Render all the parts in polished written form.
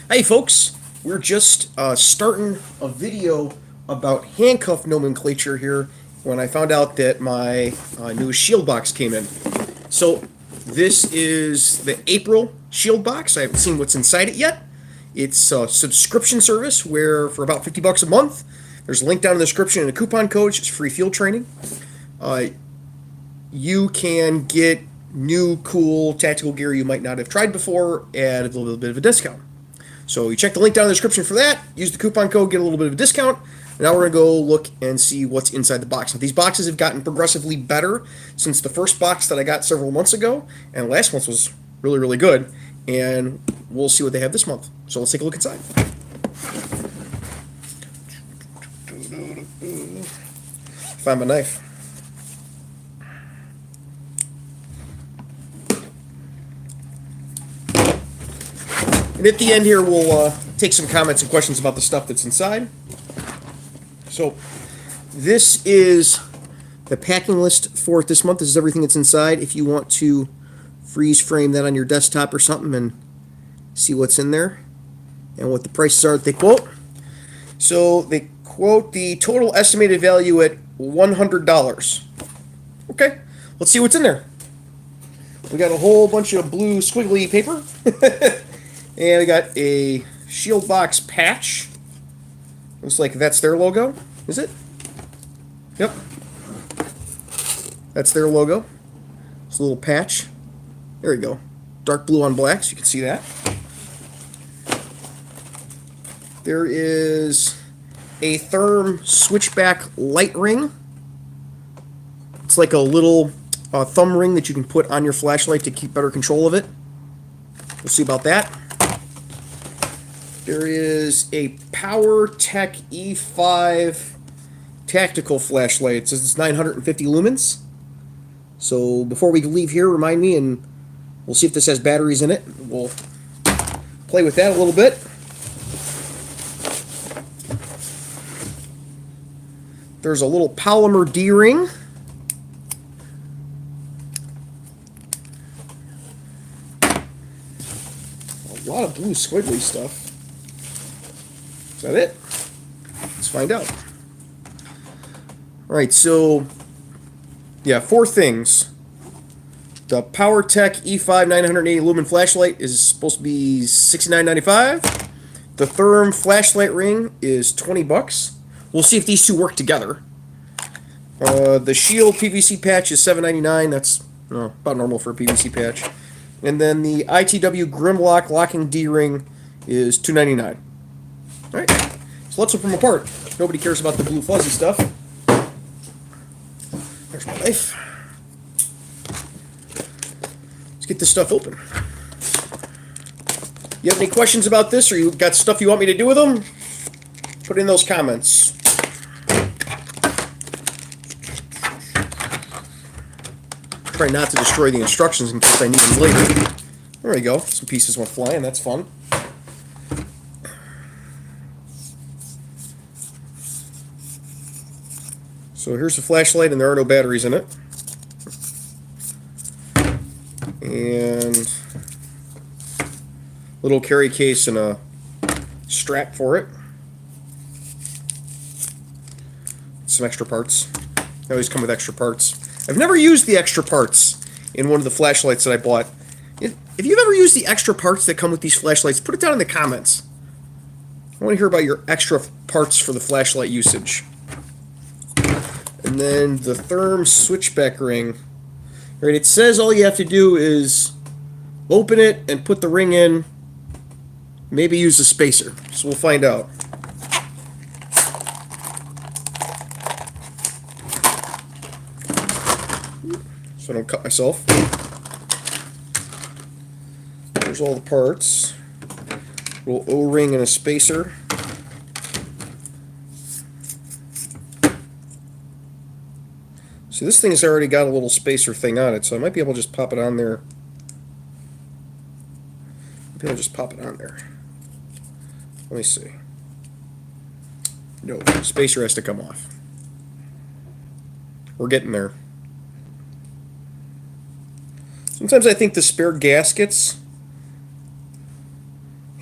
Hey folks, we're just starting a video about handcuff nomenclature here when I found out that my new Shield box came in. So this is the April Shield box. I haven't seen what's inside it yet. It's a subscription service where for about $50 a month, there's a link down in the description and a coupon code. It's free field training. Uh, you can get new cool tactical gear you might not have tried before at a little bit of a discount. So you check the link down in the description for that. Use the coupon code, get a little bit of a discount. Now we're going to go look and see what's inside the box. Now, these boxes have gotten progressively better since the first box that I got several months ago, and last month was really, really good. And we'll see what they have this month. So let's take a look inside. Find my knife. And at the end here, we'll take some comments and questions about the stuff that's inside. So this is the packing list for it this month. This is everything that's inside. If you want to freeze frame that on your desktop or something and see what's in there and what the prices are that they quote. So they quote the total estimated value at $100. Okay, let's see what's in there. We got a whole bunch of blue squiggly paper. And we got a Shield box patch. Looks like that's their logo. Is it? Yep. That's their logo. It's a little patch. There we go. Dark blue on black, so you can see that. There is a Therm switchback light ring. It's like a little thumb ring that you can put on your flashlight to keep better control of it. We'll see about that. There is a PowerTech E5 tactical flashlight. It says it's 950 lumens. So before we leave here, remind me, and we'll see if this has batteries in it. We'll play with that a little bit. There's a little polymer D-ring. A lot of blue squiggly stuff. Is that it? Let's find out. Alright, so yeah, four things. The PowerTech E5 980 lumen flashlight is supposed to be $69.95. The Therm flashlight ring is $20. We'll see if these two work together. The Shield PVC patch is $7.99. That's about normal for a PVC patch. And then the ITW Grimlock locking D-ring is $2.99. Alright, so let's open them apart. Nobody cares about the blue fuzzy stuff. There's my knife. Let's get this stuff open. You have any questions about this, or you got stuff you want me to do with them? Put in those comments. Try not to destroy the instructions in case I need them later. There we go. Some pieces went flying. That's fun. So here's the flashlight, and there are no batteries in it. And little carry case and a strap for it. Some extra parts. They always come with extra parts. I've never used the extra parts in one of the flashlights that I bought. If you've ever used the extra parts that come with these flashlights, put it down in the comments. I want to hear about your extra parts for the flashlight usage. And then the Therm switchback ring. All right, it says all you have to do is open it and put the ring in. Maybe use a spacer. So we'll find out. So I don't cut myself. There's all the parts. Little O-ring and a spacer. See, this thing's already got a little spacer thing on it, so I might be able to just pop it on there. Maybe I'll just pop it on there. Let me see. No, the spacer has to come off. We're getting there. Sometimes I think the spare gaskets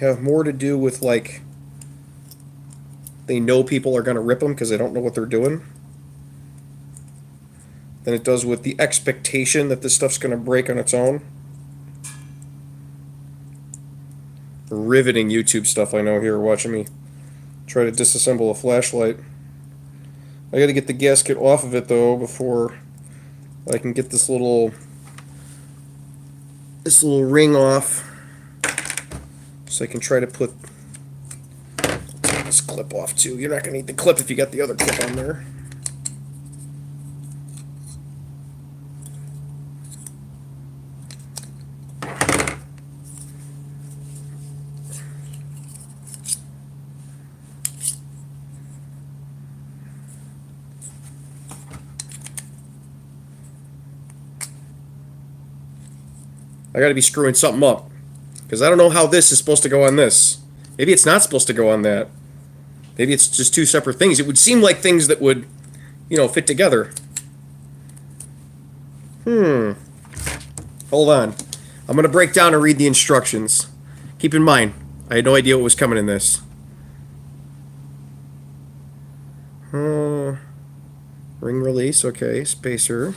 have more to do with, like, they know people are going to rip them because they don't know what they're doing, than it does with the expectation that this stuff's going to break on its own. Riveting YouTube stuff I know here watching me try to disassemble a flashlight. I got to get the gasket off of it though before I can get this little ring off, so I can try to put this clip off too. You're not going to need the clip if you got the other clip on there. I gotta be screwing something up, because I don't know how this is supposed to go on this. Maybe it's not supposed to go on that. Maybe it's just two separate things. It would seem like things that would, you know, fit together. Hold on. I'm gonna break down and read the instructions. Keep in mind, I had no idea what was coming in this. Ring release, okay, spacer.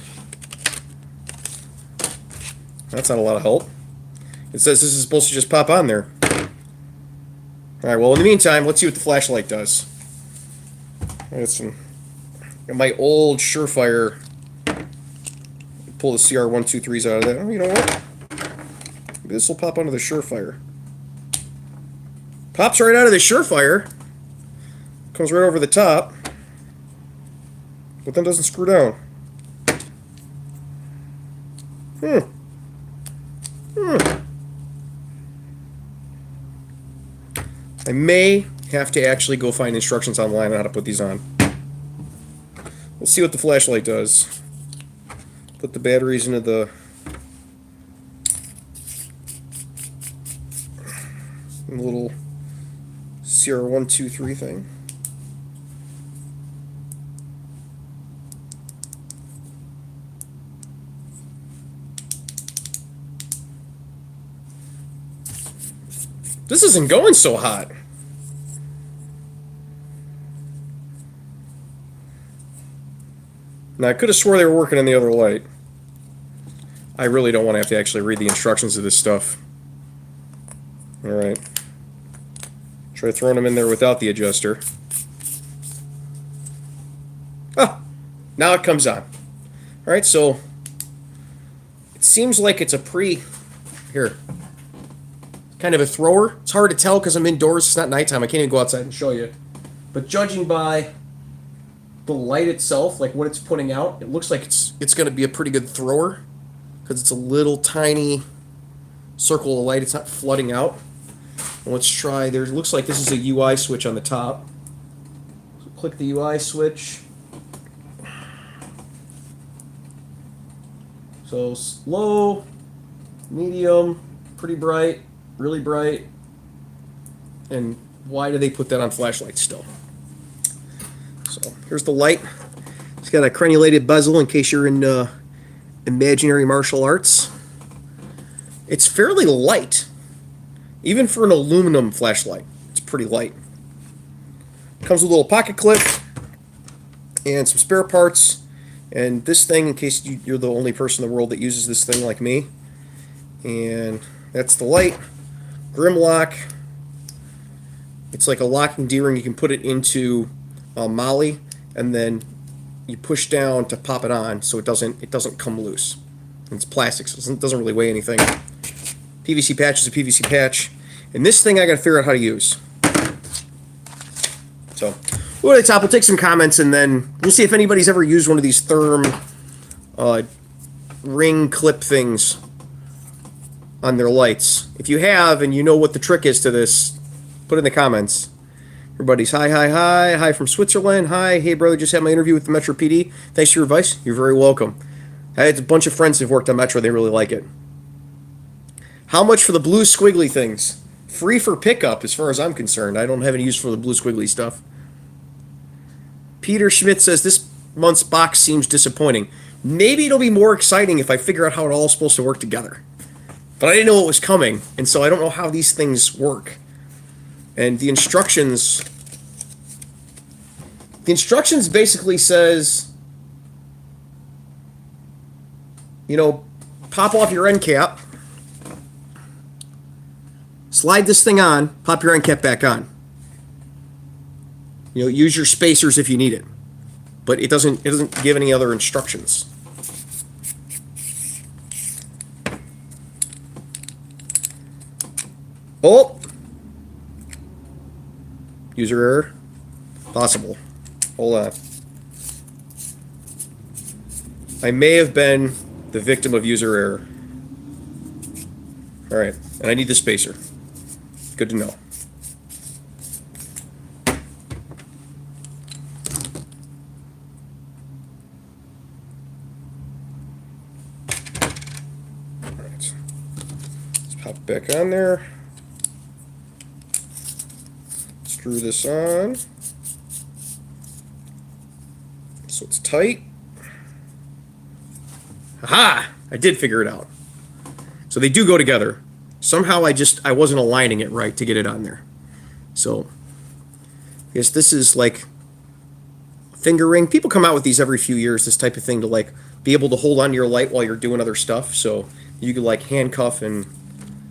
That's not a lot of help. It says this is supposed to just pop on there. Alright, well in the meantime, let's see what the flashlight does. I got my old Surefire. Pull the CR123s out of that. Oh, you know what? Maybe this will pop onto the Surefire. Pops right out of the Surefire. Comes right over the top. But then doesn't screw down. I may have to actually go find instructions online on how to put these on. We'll see what the flashlight does. Put the batteries into the little CR123 thing. This isn't going so hot. Now, I could have swore they were working on the other light. I really don't want to have to actually read the instructions of this stuff. Alright. Try throwing them in there without the adjuster. Ah! Now it comes on. Alright, so it seems like it's a here. Kind of a thrower. It's hard to tell because I'm indoors. It's not nighttime. I can't even go outside and show you. But judging by the light itself, like what it's putting out, it looks like it's going to be a pretty good thrower because it's a little tiny circle of light. It's not flooding out. And let's try. There looks like this is a UI switch on the top. So click the UI switch. So low, medium, pretty bright. Really bright. And why do they put that on flashlights still? So here's the light. It's got a crenulated bezel in case you're in imaginary martial arts. It's fairly light. Even for an aluminum flashlight, it's pretty light. Comes with a little pocket clip and some spare parts. And this thing, in case you're the only person in the world that uses this thing like me. And that's the light. Grimlock. It's like a locking D-ring. You can put it into Molly, and then you push down to pop it on, so it doesn't come loose. And it's plastic, so it doesn't really weigh anything. PVC patch is a PVC patch, and this thing I got to figure out how to use. So we'll go to the top. We'll take some comments, and then we'll see if anybody's ever used one of these Therm ring clip things on their lights. If you have and you know what the trick is to this, put it in the comments. Everybody's hi from Switzerland. Hi, hey brother, just had my interview with the Metro PD. Thanks for your advice. You're very welcome. I had a bunch of friends who've worked on Metro. They really like it. How much for the blue squiggly things? Free for pickup as far as I'm concerned. I don't have any use for the blue squiggly stuff. Peter Schmidt says this month's box seems disappointing. Maybe it'll be more exciting if I figure out how it all is supposed to work together. But I didn't know what was coming, and so I don't know how these things work. And the instructions basically says, you know, pop off your end cap, slide this thing on, pop your end cap back on. You know, use your spacers if you need it, but it doesn't give any other instructions. Oh, user error, possible. Hold on. I may have been the victim of user error. All right, and I need the spacer. Good to know. All right, let's pop it back on there. Screw this on. So it's tight. Aha! I did figure it out. So they do go together. Somehow I wasn't aligning it right to get it on there. So I guess this is like a finger ring. People come out with these every few years, this type of thing, to like be able to hold on to your light while you're doing other stuff. So you could like handcuff and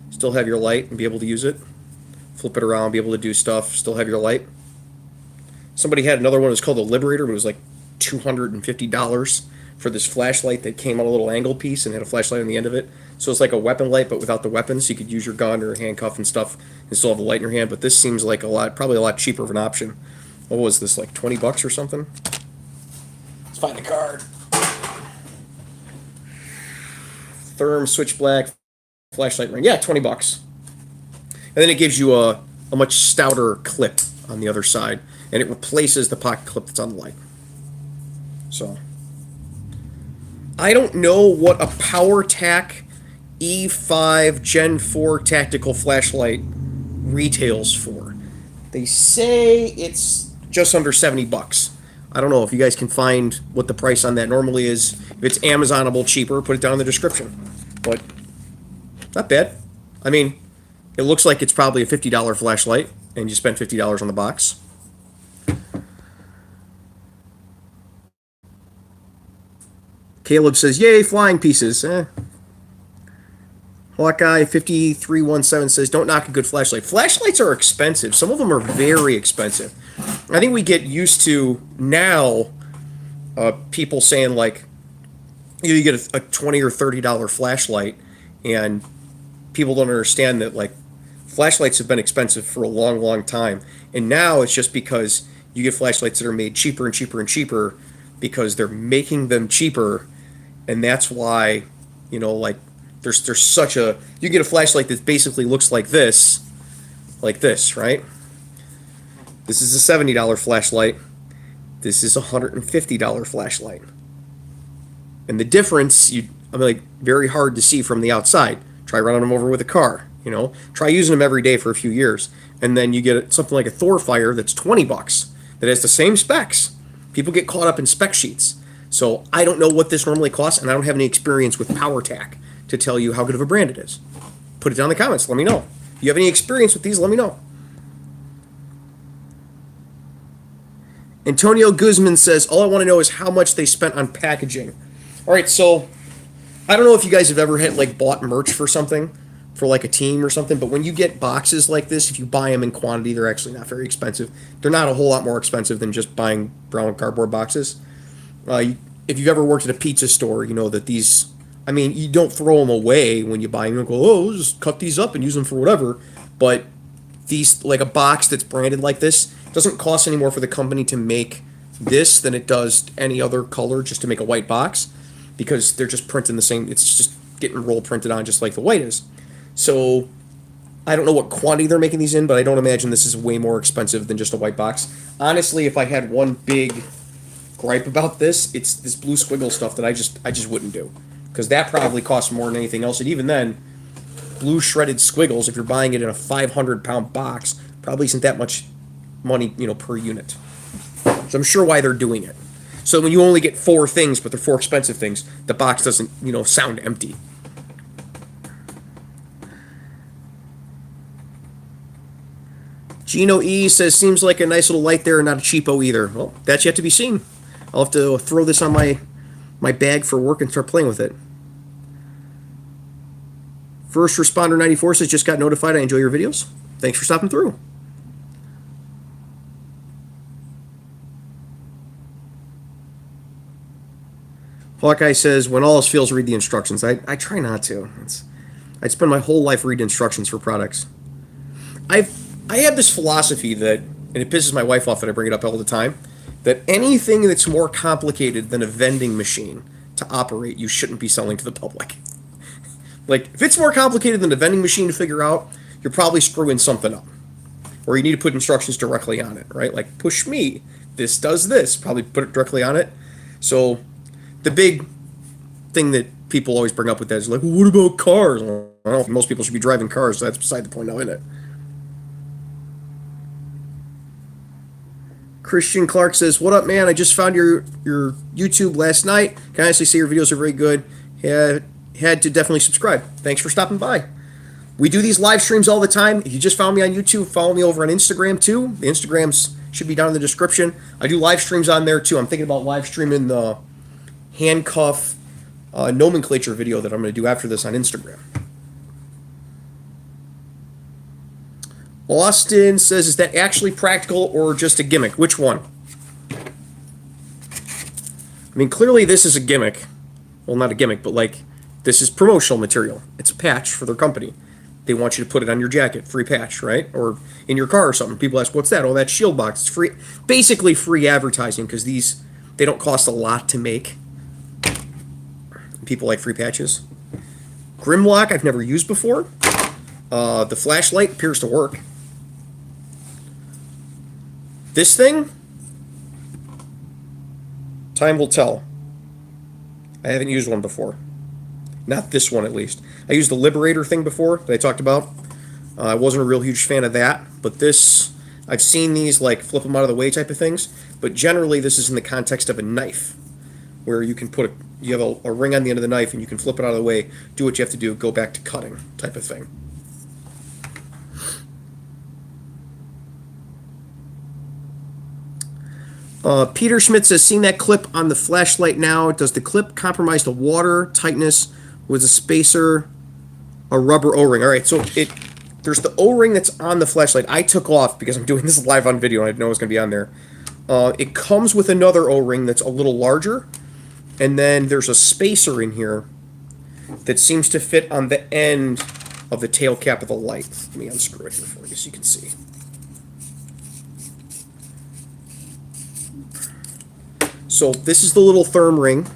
still have your light and be able to use it. Flip it around, be able to do stuff, still have your light. Somebody had another one, it was called the Liberator, but it was like $250 for this flashlight that came on a little angle piece and had a flashlight on the end of it. So it's like a weapon light, but without the weapons. So you could use your gun or handcuff and stuff and still have the light in your hand. But this seems like probably a lot cheaper of an option. What was this, like $20 or something? Let's find the card. Therm Switch Black flashlight ring. Yeah, $20. And then it gives you a much stouter clip on the other side, and it replaces the pocket clip that's on the light. So I don't know what a PowerTac E5 Gen 4 tactical flashlight retails for. They say it's just under $70. I don't know if you guys can find what the price on that normally is. If it's Amazonable cheaper, put it down in the description. But not bad. I mean, it looks like it's probably a $50 flashlight, and you spent $50 on the box. Caleb says, yay, flying pieces. Hawkeye 5317 says, don't knock a good flashlight. Flashlights are expensive. Some of them are very expensive. I think we get used to now people saying, like, you get a $20 or $30 flashlight, and people don't understand that, like, flashlights have been expensive for a long, long time. And now it's just because you get flashlights that are made cheaper and cheaper and cheaper because they're making them cheaper. And that's why, you know, like, there's such a... You get a flashlight that basically looks like this, right? This is a $70 flashlight. This is a $150 flashlight. And the difference, like, very hard to see from the outside. Try running them over with a car, you know? Try using them every day for a few years. And then you get something like a Thorfire that's $20 that has the same specs. People get caught up in spec sheets. So I don't know what this normally costs, and I don't have any experience with PowerTac to tell you how good of a brand it is. Put it down in the comments. Let me know. If you have any experience with these, let me know. Antonio Guzman says, all I want to know is how much they spent on packaging. All right, so I don't know if you guys have ever had, like, bought merch for something, for like a team or something, but when you get boxes like this, if you buy them in quantity, they're actually not very expensive. They're not a whole lot more expensive than just buying brown cardboard boxes. If you've ever worked at a pizza store, you know that these, I mean, you don't throw them away when you buy them. You don't go, oh, we'll just cut these up and use them for whatever. But these, like a box that's branded like this, doesn't cost any more for the company to make this than it does any other color just to make a white box, because they're just printing the same, it's just getting roll printed on just like the white is. So I don't know what quantity they're making these in, but I don't imagine this is way more expensive than just a white box. Honestly, if I had one big gripe about this, it's this blue squiggle stuff that I just wouldn't do, because that probably costs more than anything else. And even then, blue shredded squiggles, if you're buying it in a 500-pound box, probably isn't that much money, you know, per unit. So I'm sure why they're doing it. So when you only get 4 things, but they're 4 expensive things, the box doesn't, you know, sound empty. Gino E says, seems like a nice little light there, not a cheapo either. Well, that's yet to be seen. I'll have to throw this on my bag for work and start playing with it. First Responder 94 says, just got notified. I enjoy your videos. Thanks for stopping through. Hawkeye says, when all else fails, read the instructions. I try not to. I spend my whole life reading instructions for products. I have this philosophy that, and it pisses my wife off that I bring it up all the time, that anything that's more complicated than a vending machine to operate, you shouldn't be selling to the public. Like, if it's more complicated than a vending machine to figure out, you're probably screwing something up. Or you need to put instructions directly on it, right? Like, push me, this does this, probably put it directly on it. So, the big thing that people always bring up with that is like, well, what about cars? I don't know if most people should be driving cars, so that's beside the point now, isn't it? Christian Clark says, what up, man? I just found your YouTube last night. Can honestly say your videos are very good. Had to definitely subscribe. Thanks for stopping by. We do these live streams all the time. If you just found me on YouTube, follow me over on Instagram too. The Instagrams should be down in the description. I do live streams on there too. I'm thinking about live streaming the handcuff nomenclature video that I'm going to do after this on Instagram. Austin says, is that actually practical or just a gimmick? Which one? I mean, clearly this is a gimmick. Well, not a gimmick, but like, this is promotional material. It's a patch for their company. They want you to put it on your jacket, free patch, right? Or in your car or something. People ask, what's that? Oh, that's Shield Box. It's free, basically free advertising, because they don't cost a lot to make. People like free patches. Grimlock I've never used before. The flashlight appears to work. This thing, time will tell. I haven't used one before. Not this one, at least. I used the Liberator thing before that I talked about. I wasn't a real huge fan of that, but this, I've seen these like flip them out of the way type of things, but generally this is in the context of a knife, where you can you have a ring on the end of the knife and you can flip it out of the way, do what you have to do, go back to cutting type of thing. Peter Schmidt says, seeing that clip on the flashlight now, does the clip compromise the water tightness with a spacer, a rubber O-ring? All right, so there's the O-ring that's on the flashlight. I took off because I'm doing this live on video and I didn't know it was going to be on there. It comes with another O-ring that's a little larger, and then there's a spacer in here that seems to fit on the end of the tail cap of the light. Let me unscrew it here for you so you can see. So this is the little therm ring.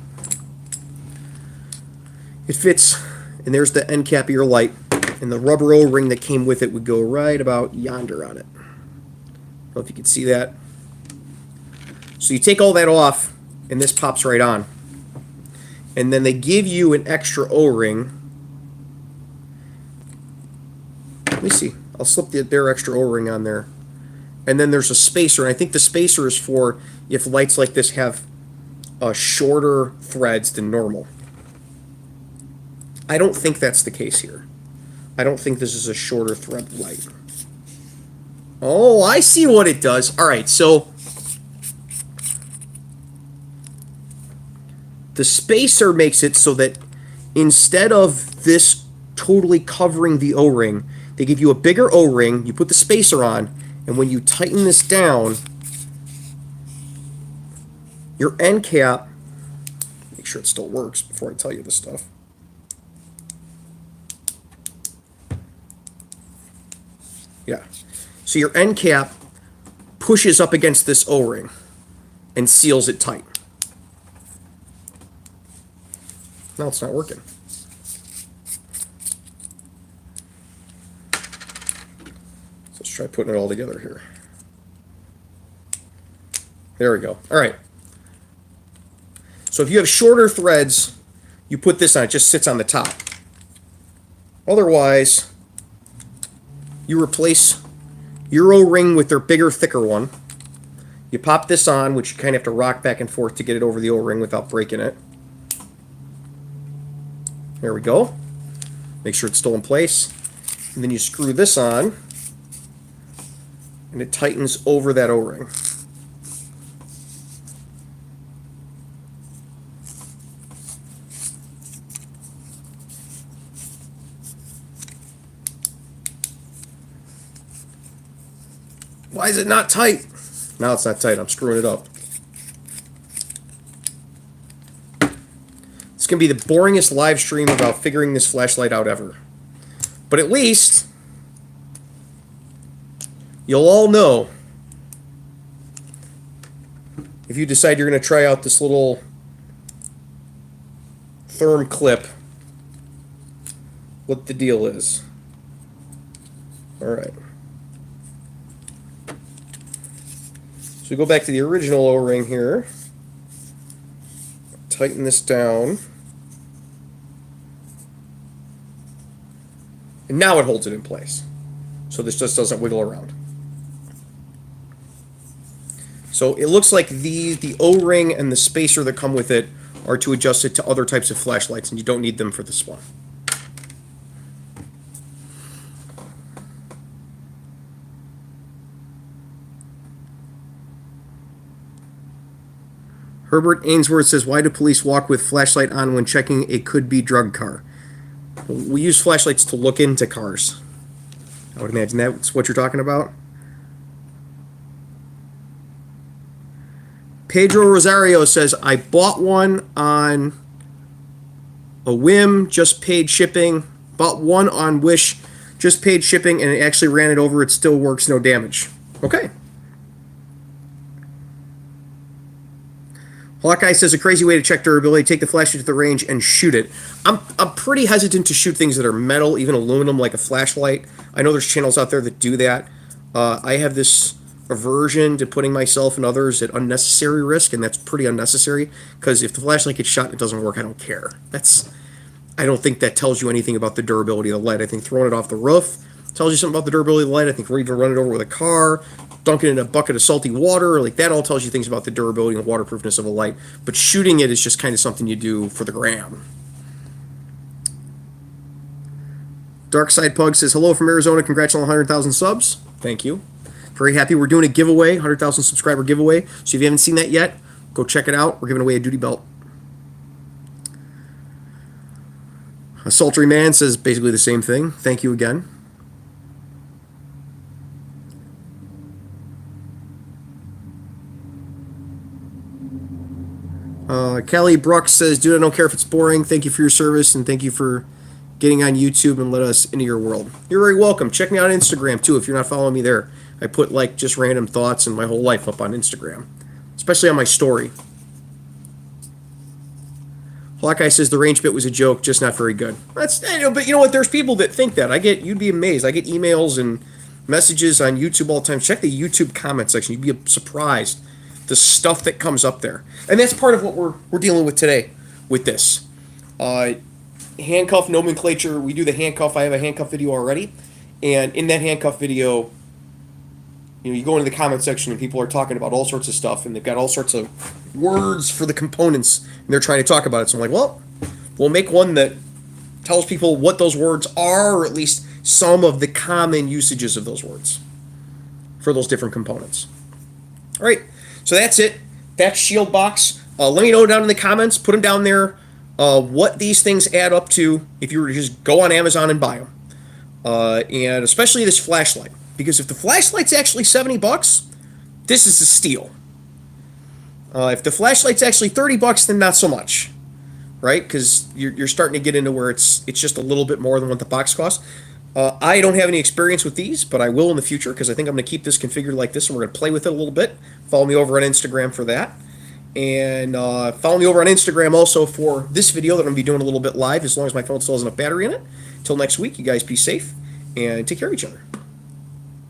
It fits, and there's the end cap of your light, and the rubber O-ring that came with it would go right about yonder on it. I don't know if you can see that. So you take all that off, and this pops right on. And then they give you an extra O-ring. Let me see. I'll slip their extra O-ring on there. And then there's a spacer, and I think the spacer is for if lights like this have shorter threads than normal. I don't think that's the case here. I don't think this is a shorter thread light. Oh, I see what it does. All right, so the spacer makes it so that instead of this totally covering the O-ring, they give you a bigger O-ring, you put the spacer on, and when you tighten this down, your end cap, make sure it still works before I tell you this stuff. Yeah. So your end cap pushes up against this O-ring and seals it tight. Now it's not working. Let's try putting it all together here. There we go. All right. So if you have shorter threads, you put this on, it just sits on the top. Otherwise, you replace your O-ring with their bigger, thicker one. You pop this on, which you kind of have to rock back and forth to get it over the O-ring without breaking it. There we go. Make sure it's still in place. And then you screw this on. and it tightens over that O-ring. Why is it not tight? Now it's not tight. I'm screwing it up. It's going to be the boringest live stream about figuring this flashlight out ever. But at least you'll all know, if you decide you're going to try out this little therm clip, what the deal is. Alright. So we go back to the original O-ring here. Tighten this down. And now it holds it in place. So this just doesn't wiggle around. So it looks like the O-ring and the spacer that come with it are to adjust it to other types of flashlights, and you don't need them for this one. Herbert Ainsworth says, why do police walk with flashlight on when checking a could-be drug car? We use flashlights to look into cars. I would imagine that's what you're talking about. Pedro Rosario says, I bought one on a whim, just paid shipping. Bought one on Wish, just paid shipping, and it actually ran it over. It still works, no damage. Okay. Hawkeye says, a crazy way to check durability, take the flashlight to the range and shoot it. I'm pretty hesitant to shoot things that are metal, even aluminum, like a flashlight. I know there's channels out there that do that. I have this aversion to putting myself and others at unnecessary risk, and that's pretty unnecessary, because if the flashlight gets shot and it doesn't work, I don't care. I don't think that tells you anything about the durability of the light. I think throwing it off the roof tells you something about the durability of the light. I think we're even running it over with a car, dunking it in a bucket of salty water, like that all tells you things about the durability and waterproofness of a light. But shooting it is just kind of something you do for the gram. Darkside Pug says, hello from Arizona, congrats on 100,000 subs. Thank you. Very happy. We're doing a giveaway, 100,000 subscriber giveaway. So if you haven't seen that yet, go check it out. We're giving away a duty belt. A Sultry Man says basically the same thing. Thank you again. Kelly Brooks says, dude, I don't care if it's boring. Thank you for your service, and thank you for getting on YouTube and let us into your world. You're very welcome. Check me out on Instagram, too, if you're not following me there. I put, like, just random thoughts and my whole life up on Instagram, especially on my story. Hawkeye says, the range bit was a joke, just not very good. But you know what? There's people that think that. You'd be amazed. I get emails and messages on YouTube all the time. Check the YouTube comment section. You'd be surprised the stuff that comes up there. And that's part of what we're dealing with today with this. Handcuff nomenclature. We do the handcuff. I have a handcuff video already. And in that handcuff video, you go into the comment section and people are talking about all sorts of stuff, and they've got all sorts of words for the components, and they're trying to talk about it. So I'm like, well, we'll make one that tells people what those words are, or at least some of the common usages of those words for those different components. All right, so that's it. That's Shield Box. Let me know down in the comments. Put them down there. What these things add up to if you were to just go on Amazon and buy them, and especially this flashlight. Because if the flashlight's actually $70, this is a steal. If the flashlight's actually $30, then not so much, right? Because you're starting to get into where it's just a little bit more than what the box costs. I don't have any experience with these, but I will in the future, because I think I'm going to keep this configured like this, and we're going to play with it a little bit. Follow me over on Instagram for that. And follow me over on Instagram also for this video that I'm going to be doing a little bit live, as long as my phone still has enough battery in it. Until next week, you guys be safe, and take care of each other.